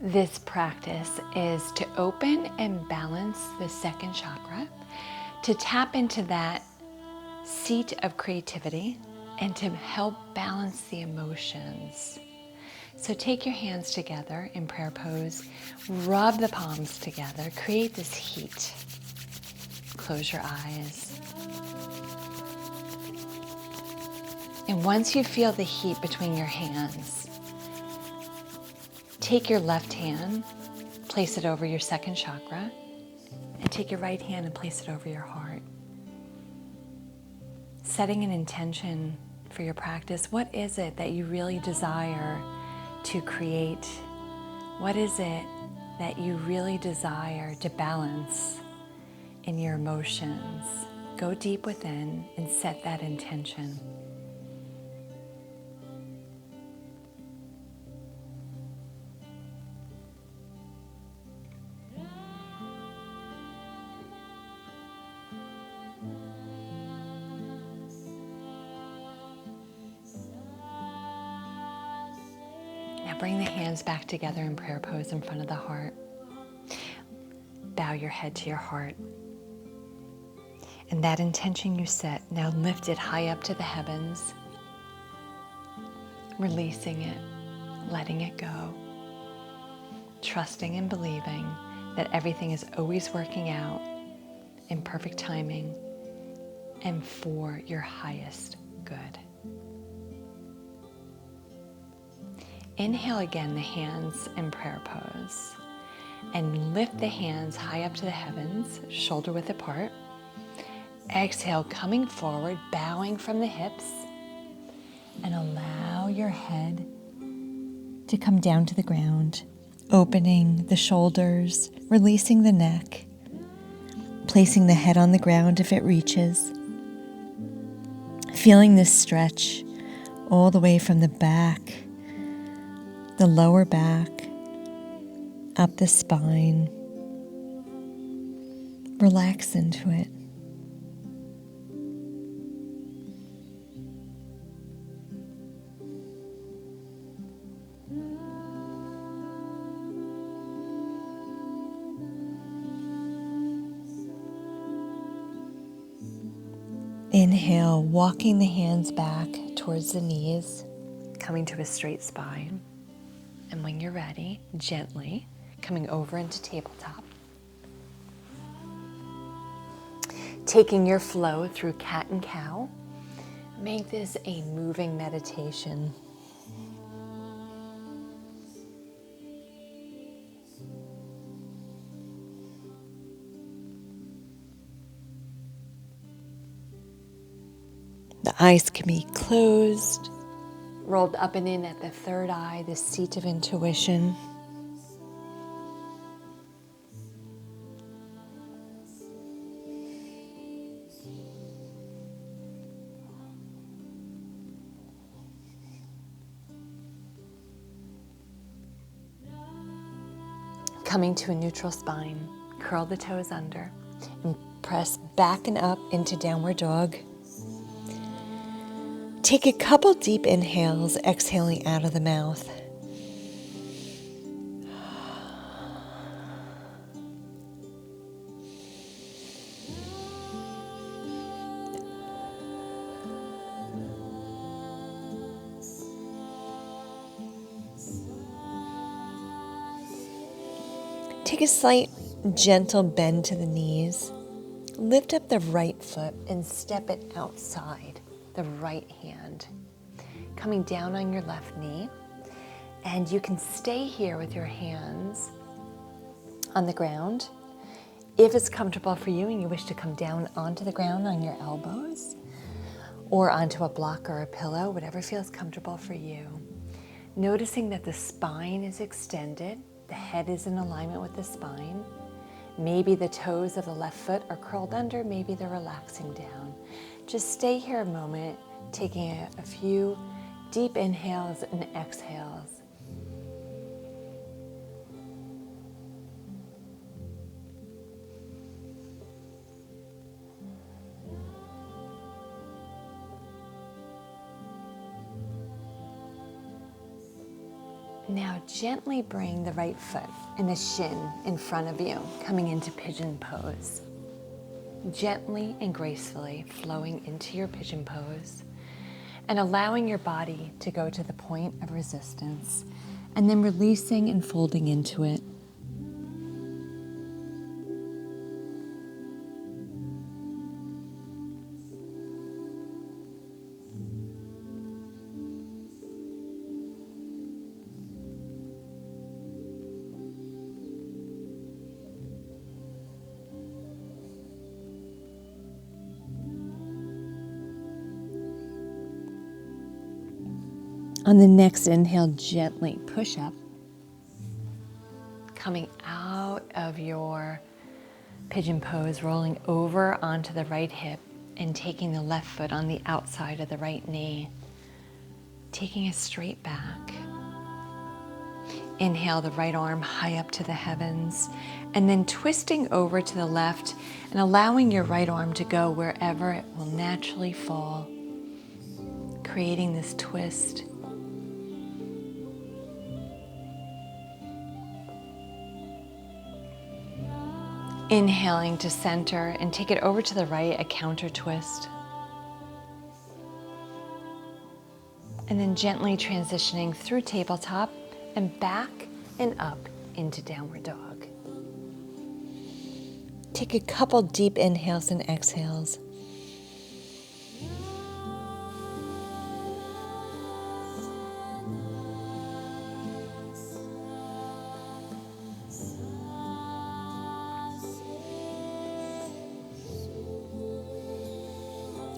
This practice is to open and balance the second chakra, to tap into that seat of creativity, and to help balance the emotions. So take your hands together in prayer pose, rub the palms together, create this heat. Close your eyes. And once you feel the heat between your hands, take your left hand, place it over your second chakra, and take your right hand and place it over your heart. Setting an intention for your practice. What is it that you really desire to create? What is it that you really desire to balance in your emotions? Go deep within and set that intention. Now bring the hands back together in prayer pose in front of the heart. Bow your head to your heart. And that intention you set, now lift it high up to the heavens, releasing it, letting it go, trusting and believing that everything is always working out in perfect timing and for your highest good. Inhale again the hands in prayer pose and lift the hands high up to the heavens, shoulder width apart. Exhale, coming forward, bowing from the hips, and allow your head to come down to the ground, opening the shoulders, releasing the neck, placing the head on the ground if it reaches, feeling this stretch all the way from the back, the lower back, up the spine. Relax into it. Inhale, walking the hands back towards the knees, coming to a straight spine. And when you're ready, gently coming over into tabletop. Taking your flow through cat and cow, make this a moving meditation. The eyes can be closed, rolled up and in at the third eye, the seat of intuition. Coming to a neutral spine, curl the toes under and press back and up into downward dog. Take a couple deep inhales, exhaling out of the mouth. Take a slight gentle bend to the knees. Lift up the right foot and step it outside the right hand. Coming down on your left knee. And you can stay here with your hands on the ground. If it's comfortable for you and you wish to come down onto the ground on your elbows or onto a block or a pillow, whatever feels comfortable for you. Noticing that the spine is extended, the head is in alignment with the spine. Maybe the toes of the left foot are curled under, maybe they're relaxing down. Just stay here a moment, taking a few deep inhales and exhales. Now gently bring the right foot and the shin in front of you, coming into pigeon pose. Gently and gracefully flowing into your pigeon pose and allowing your body to go to the point of resistance and then releasing and folding into it. On the next inhale, gently push up, coming out of your pigeon pose, rolling over onto the right hip and taking the left foot on the outside of the right knee, taking it straight back. Inhale the right arm high up to the heavens, and then twisting over to the left and allowing your right arm to go wherever it will naturally fall, creating this twist. Inhaling to center and take it over to the right, a counter twist. And then gently transitioning through tabletop and back and up into downward dog. Take a couple deep inhales and exhales.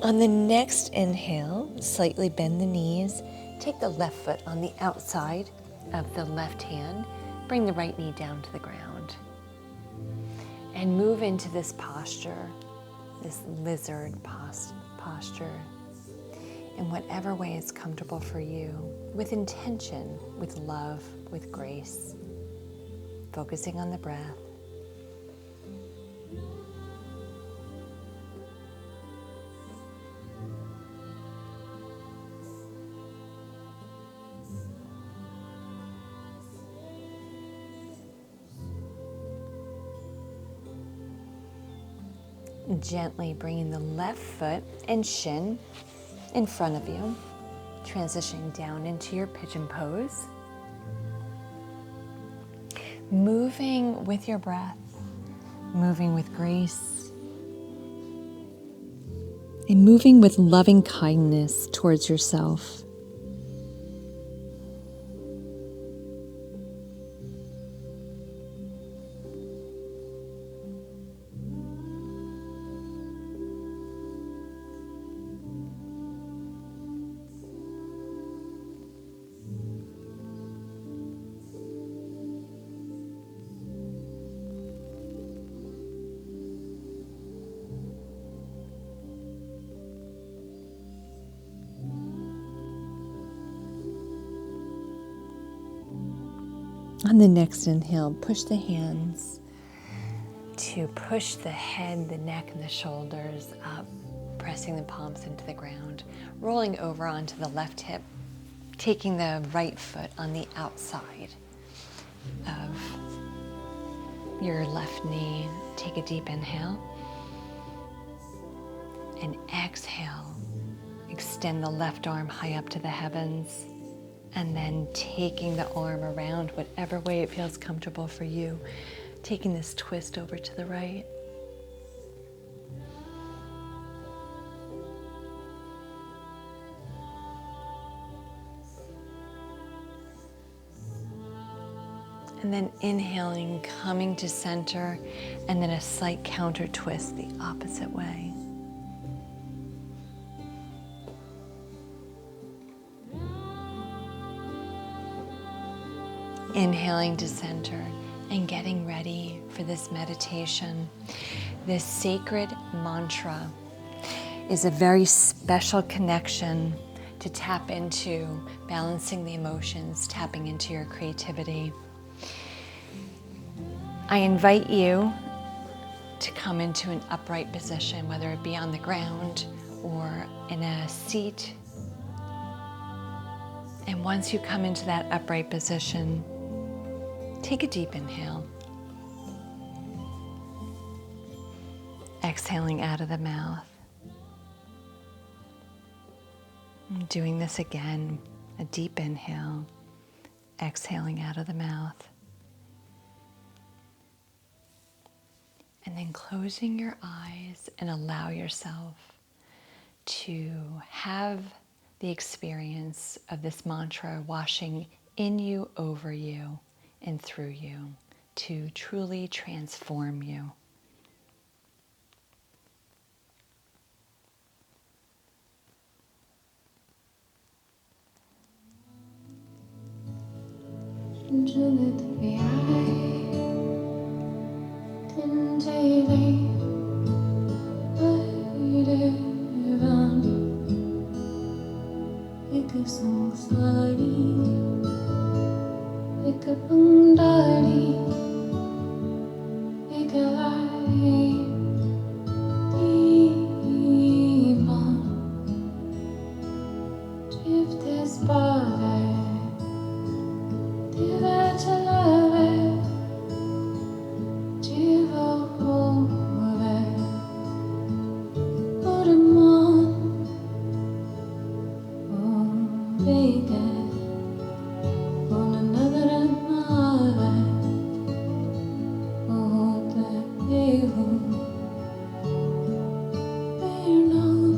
On the next inhale, slightly bend the knees. Take the left foot on the outside of the left hand. Bring the right knee down to the ground. And move into this posture, this lizard posture, in whatever way is comfortable for you, with intention, with love, with grace, focusing on the breath. Gently bringing the left foot and shin in front of you, transitioning down into your pigeon pose. Moving with your breath, moving with grace, and moving with loving kindness towards yourself. On the next inhale, push the hands to push the head, the neck, and the shoulders up, pressing the palms into the ground, rolling over onto the left hip, taking the right foot on the outside of your left knee. Take a deep inhale and exhale. Extend the left arm high up to the heavens. And then taking the arm around whatever way it feels comfortable for you. Taking this twist over to the right. And then inhaling, coming to center, and then a slight counter twist the opposite way. Inhaling to center and getting ready for this meditation. This sacred mantra is a very special connection to tap into balancing the emotions, tapping into your creativity. I invite you to come into an upright position, whether it be on the ground or in a seat. And once you come into that upright position, take a deep inhale. Exhaling out of the mouth. And doing this again, a deep inhale, exhaling out of the mouth. And then closing your eyes and allow yourself to have the experience of this mantra washing in you, over you, and through you to truly transform you. Jugat chaylay, deebaan, sansaaree, bhandaaree, laa-ay, deebaan, bhaavai, tivai, chalaavai, hovai, furmaan, vaykhai, onaa, nadar, aavai, bahutaa, ayhu, vidaan,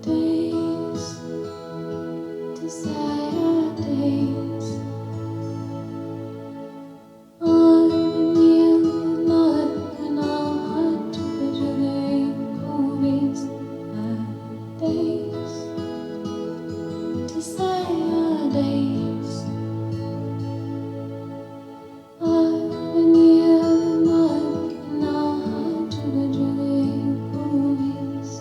Aadays, tisai, Aadays, aneel, nadar, anaahat, vays, Aadays, tisai, Aadays, aneel, nadar, anaahat, vays.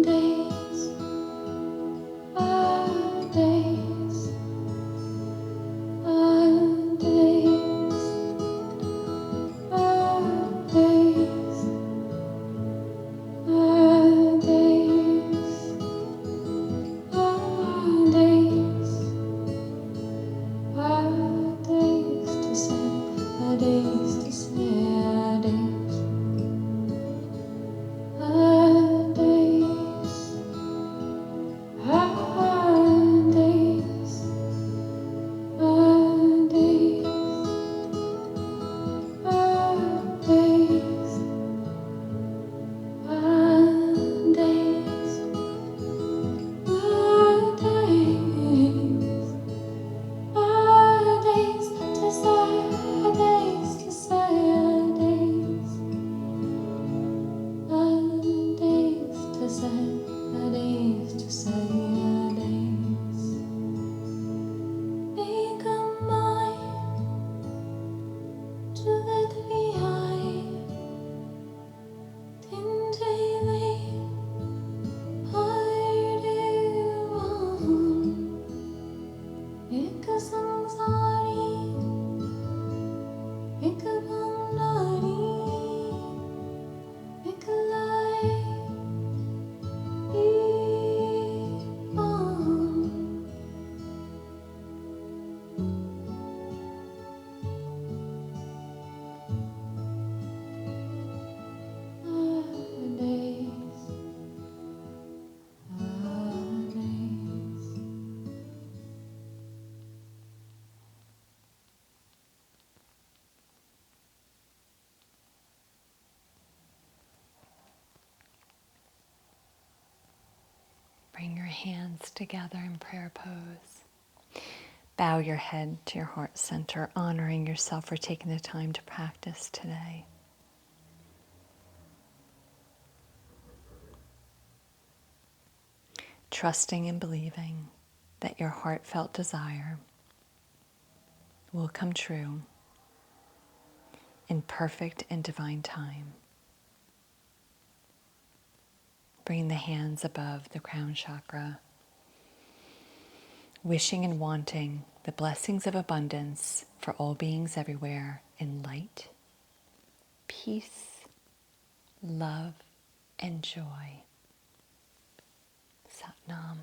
Aadays, Aadays, Aadays, Aadays, Aadays, Aadays, Aadays, tisai, Aadays, tisai, Aadays, Aadays, Aadays, Aadays, Aadays, Aadays, Aadays, tisai, Aadays, tisai, Aadays, Aadays, tisai, Aadays, tisai, Aadays. Make a mind to let me hide in chaylay, ayko sansaaree, bhandaaree, laa-ay, deebaan. Aadays, Aadays. Bring your hands together in prayer pose. Bow your head to your heart center, honoring yourself for taking the time to practice today. Trusting and believing that your heartfelt desire will come true in perfect and divine time. Bringing the hands above the crown chakra, wishing and wanting the blessings of abundance for all beings everywhere in light, peace, love, and joy. Sat Nam.